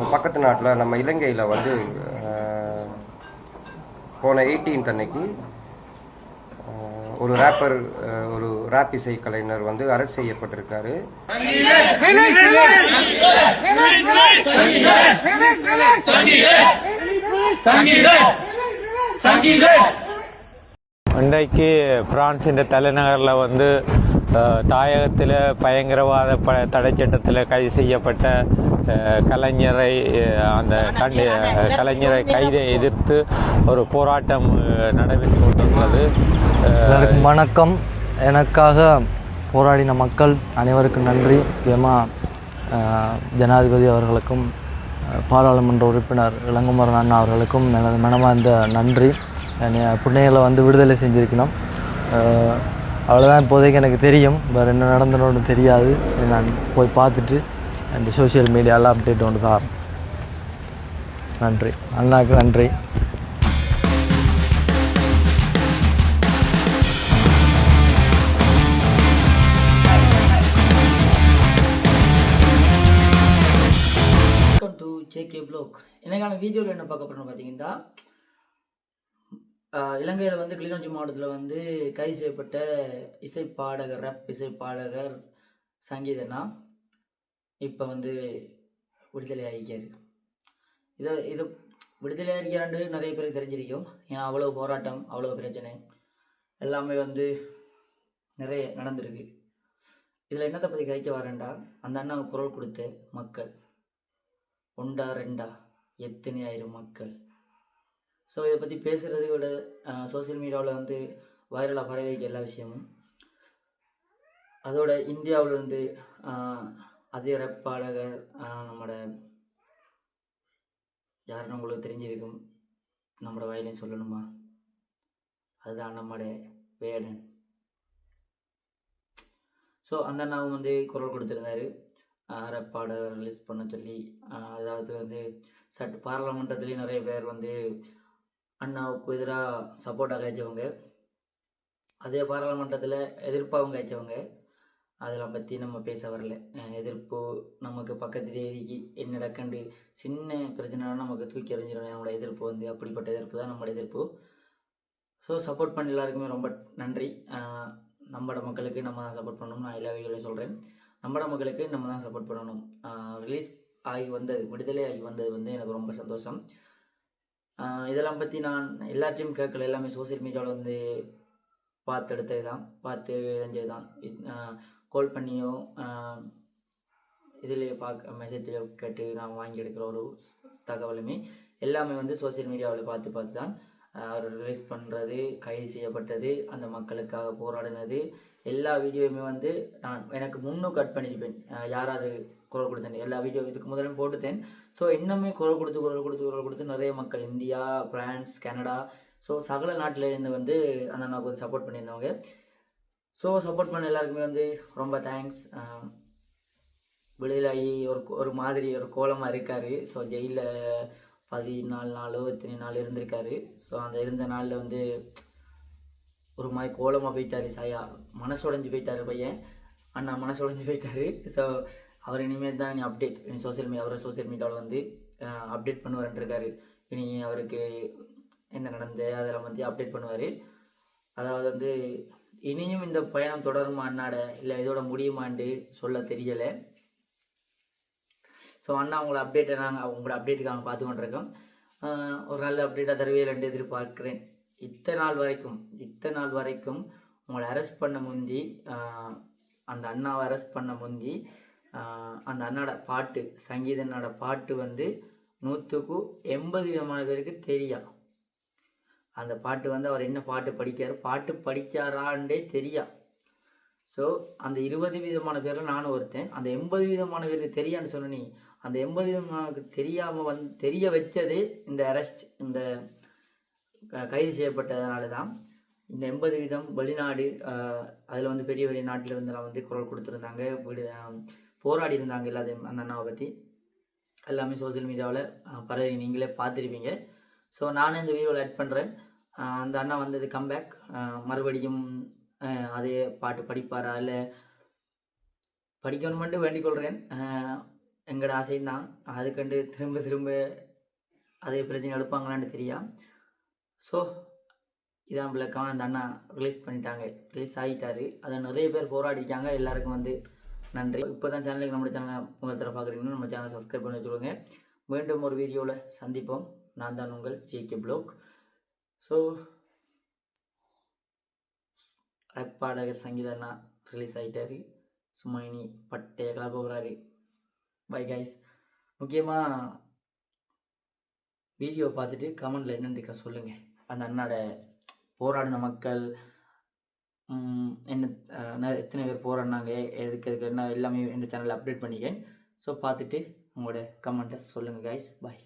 நம்ம பக்கத்து நாட்டில் நம்ம இலங்கையில் வந்து போன 18th அன்னைக்கு ஒரு ரேப் இசை கலைஞர் வந்து அரெஸ்ட் செய்யப்பட்டிருக்காரு. இன்றைக்கு பிரான்சின் தலைநகரில் வந்து தாயகத்தில் பயங்கரவாத தடை சட்டத்தில் கைது செய்யப்பட்ட கலைஞரை கைதை எதிர்த்து ஒரு போராட்டம் நடைபெற்று கொண்டுள்ளது. வணக்கம். எனக்காக போராடின மக்கள் அனைவருக்கும் நன்றி. முக்கியமாக ஜனாதிபதி அவர்களுக்கும் பாராளுமன்ற உறுப்பினர் இளங்குமரன் அண்ணா அவர்களுக்கும் எனது மனமார்ந்த நன்றி. பிள்ளைகளை வந்து விடுதலை செஞ்சுருக்கணும். அவ்வளோதான் இப்போதைக்கு எனக்கு தெரியும். வேறு என்ன நடந்தனோன்னு தெரியாது. நான் போய் பார்த்துட்டு அந்த சோஷியல் மீடியாவில் அப்டேட் ஒன்று தான். நன்றி அண்ணாவுக்கு நன்றி. Welcome to JK blog. எனக்கான வீடியோவில் என்ன பார்க்க போகிறோம்னு பார்த்தீங்கன்னா, இலங்கையில் வந்து கிளிநொச்சி மாவட்டத்தில் வந்து கைது செய்யப்பட்ட இசைப்பாடகர் ரப் இசைப்பாடகர் சங்கீதனா இப்போ வந்து விடுதலை ஆகிக்காரு. இது விடுதலை ஆகிக்கிறாண்டு நிறைய பேருக்கு தெரிஞ்சிருக்கும். ஏன்னா அவ்வளோ போராட்டம், அவ்வளோ பிரச்சனை எல்லாமே வந்து நிறைய நடந்திருக்கு. இதில் என்னத்தை பற்றி கைக்க வரேன்டா, அந்த அண்ணாவுக்கு குரல் கொடுத்த மக்கள் ஒண்டா ரெண்டா எத்தனை ஆயிரம் மக்கள். ஸோ இதை பற்றி பேசுகிறத விட சோசியல் மீடியாவில் வந்து வைரலாக பரவிக்க எல்லா விஷயமும். அதோட இந்தியாவில் வந்து அதே ரப் பாடகர் நம்மளோட யாருன்னு உங்களுக்கு தெரிஞ்சிருக்கும், நம்மளோட வயலையும் சொல்லணுமா, அதுதான் நம்மளோட வேடன். ஸோ அந்த அண்ணாவும் வந்து குரல் கொடுத்துருந்தாரு ரப் பாடகர் ரிலீஸ் பண்ண சொல்லி. அதாவது வந்து பாராளுமன்றத்துலேயும் நிறைய பேர் வந்து அண்ணாவுக்கு எதிராக சப்போர்ட்டாக காய்ச்சவங்க, அதே பாராளுமன்றத்தில் எதிர்ப்பாகவும் காய்ச்சவங்க. அதெல்லாம் பற்றி நம்ம பேச வரல. எதிர்ப்பு நமக்கு பக்கத்துலேயே இருக்கி என்ன நடக்கண்டு சின்ன பிரச்சனைனா நமக்கு தூக்கி எறிஞ்சிடும். நம்மளோட எதிர்ப்பு வந்து அப்படிப்பட்ட எதிர்ப்பு தான் நம்மளோட எதிர்ப்பு. ஸோ சப்போர்ட் பண்ண எல்லாருக்குமே ரொம்ப நன்றி. நம்மளோட மக்களுக்கு நம்ம தான் சப்போர்ட் பண்ணணும். நான் எல்லா வீடியோலையும் சொல்கிறேன், நம்மளோட மக்களுக்கு நம்ம தான் சப்போர்ட் பண்ணணும். ரிலீஸ் ஆகி வந்தது, விடுதலை ஆகி வந்தது வந்து எனக்கு ரொம்ப சந்தோஷம். இதெல்லாம் பற்றி நான் எல்லாத்தையும் கேட்கல, எல்லாமே சோசியல் மீடியாவில் வந்து பார்த்து தெரிஞ்சது தான். கால் பண்ணியோ இதில் மெசேஜில் கேட்டு நான் வாங்கி எடுக்கிற ஒரு தகவலுமே எல்லாமே வந்து சோசியல் மீடியாவில் பார்த்து தான் அவர் ரிலீஸ் பண்ணுறது, கைது செய்யப்பட்டது, அந்த மக்களுக்காக போராடினது எல்லா வீடியோவுமே வந்து நான் எனக்கு முன்னும் கட் பண்ணியிருப்பேன். யார் குரல் கொடுத்தேன் எல்லா வீடியோ இதுக்கு முதலும் போட்டுத்தேன். ஸோ இன்னுமே குரல் கொடுத்து நிறைய மக்கள் இந்தியா, பிரான்ஸ், கனடா, ஸோ சகல நாட்டிலேருந்து வந்து அந்த அண்ணாவுக்கு வந்து சப்போர்ட் பண்ணியிருந்தவங்க. ஸோ சப்போர்ட் பண்ண எல்லாருக்குமே வந்து ரொம்ப தேங்க்ஸ். விடுதலாகி ஒரு மாதிரி ஒரு கோலமாக இருக்கார். ஸோ ஜெயிலில் 14 நாளோ இத்தனை நாள் இருந்திருக்காரு. ஸோ அந்த இருந்த நாளில் வந்து ஒரு மாதிரி கோலமாக போயிட்டார். மனசு உடைஞ்சு போயிட்டார் பையன். அண்ணா மனசு உடைஞ்சு போயிட்டார். ஸோ அவர் இனிமேல் தான் அப்டேட் அவரை சோசியல் மீடியாவில் வந்து அப்டேட் பண்ணுவார்ன்றிருக்காரு. இனி அவருக்கு என்ன நடந்தது அதெல்லாம் வந்து அப்டேட் பண்ணுவார். அதாவது வந்து இனியும் இந்த பயணம் தொடருமா அண்ணாட, இல்லை இதோட முடியுமான்னு சொல்ல தெரியலை. ஸோ அண்ணா உங்களோட அப்டேட்டுக்காக பார்த்து கொண்டிருக்கோம். ஒரு நல்ல அப்டேட்டாக தருவீங்கன்னு எதிர்பார்க்கிறேன். இத்தனை நாள் வரைக்கும் உங்களை அரெஸ்ட் பண்ண முந்தி, அந்த அண்ணாவை அரெஸ்ட் பண்ண முந்தி அந்த அண்ணாட பாட்டு, சங்கீதனோட பாட்டு வந்து 100க்கு 80 விதமான பேருக்கு தெரியா. அந்த பாட்டு வந்து அவர் என்ன பாட்டு படிக்காராண்டே தெரியா. ஸோ அந்த 20 விதமான பேரில் நானும் ஒருத்தன். அந்த 80 விதமான பேருக்கு தெரியான்னு சொன்னி, அந்த 80 விதமானக்கு தெரியாமல் தெரிய வச்சதே இந்த அரெஸ்ட், இந்த கைது செய்யப்பட்டதுனால தான். இந்த 80 வீதம் வெளிநாடு, அதில் வந்து பெரிய பெரிய நாட்டில் இருந்தெல்லாம் வந்து குரல் கொடுத்துருந்தாங்க, போராடி இருந்தாங்க எல்லாத்தையும். அந்த அண்ணாவை பற்றி எல்லாமே சோசியல் மீடியாவில் பரவி நீங்களே பார்த்துருப்பீங்க. ஸோ நானும் இந்த வீடியோவில் ஆட் பண்ணுறேன். அந்த அண்ணா வந்தது கம்பேக், மறுபடியும் அதே பாட்டு படிப்பாரா இல்லை படிக்கணுமென்ட்டு வேண்டிக் கொள்கிறேன். எங்களோட ஆசையும் தான். அதுக்கண்டு திரும்ப திரும்ப அதே பிரச்சனை எடுப்பாங்களான்னு தெரியும். ஸோ இதான் விளக்கம். அந்த அண்ணா ரிலீஸ் ஆகிட்டாரு. அதை நிறைய பேர் போராடிட்டாங்க. எல்லாருக்கும் வந்து நன்றி. இப்போ தான் சேனலுக்கு நம்மளோட சேனலை உங்கள் தர பார்க்குறீங்கன்னா நம்ம சேனலை சப்ஸ்கிரைப் பண்ணி வச்சுருங்க. மீண்டும் ஒரு வீடியோவில் சந்திப்போம். நான் தான் உங்கள் ஜேகே ப்ளாக். ஸோ ரேப் பாடகர் சங்கீதண்ணா ரிலீஸ் ஆகிட்டாரு. சும்மா இனி பட்டைய கிளப்ப போகிறாரு. Bye guys. முக்கியமாக வீடியோ பார்த்துட்டு கமெண்டில் என்னென்னு சொல்லுங்கள். அந்த அண்ணாட போராடின மக்கள் என்ன எத்தனை பேர் போராடினாங்க, எதுக்கு என்ன எல்லாமே இந்த சேனலில் அப்டேட் பண்ணிக்கேன். ஸோ பார்த்துட்டு உங்களோட கமெண்ட்டை சொல்லுங்கள் கைஸ். பாய்.